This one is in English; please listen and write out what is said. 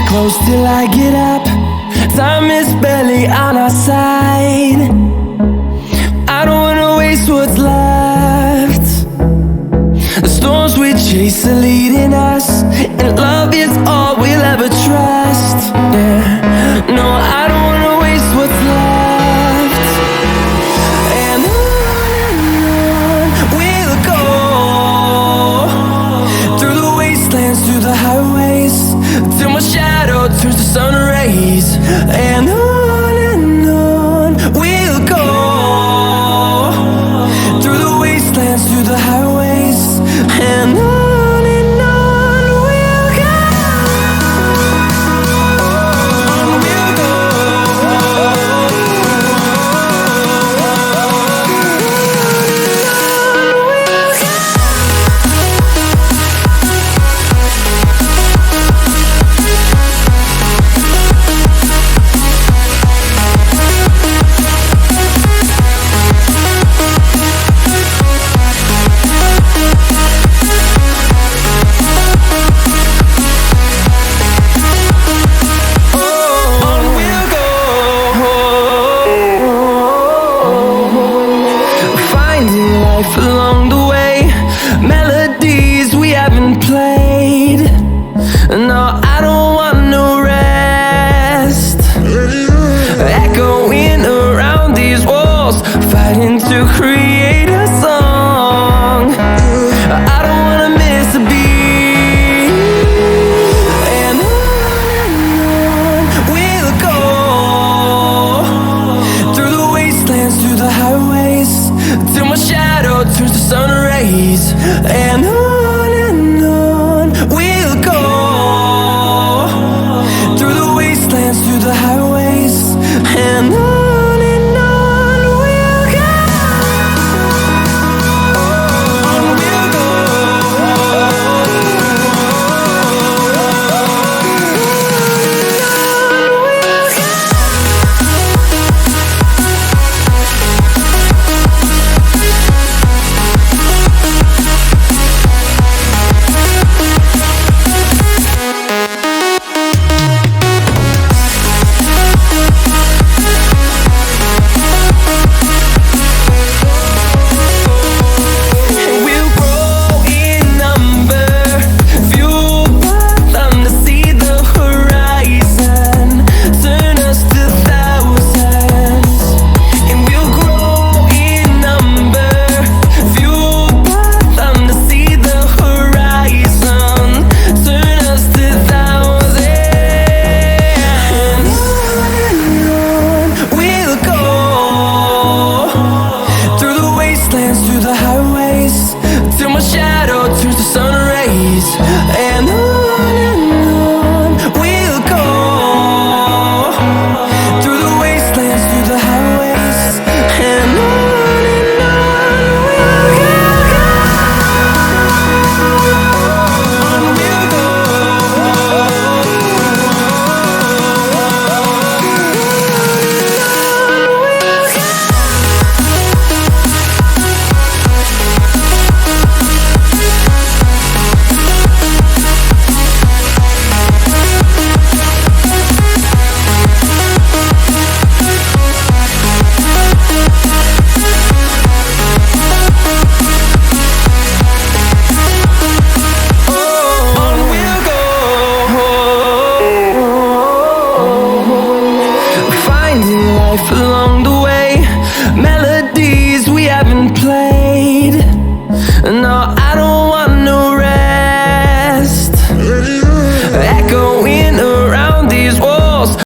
close till I get up. Time is barely on our side. I don't wanna waste what's left. The storms we chase are leading us, and love is all we'll ever trust. Yeah, no, I don't wanna waste what's left. And on we'll go, through the wastelands, through the highways, till my shadow turns to sun rays. And on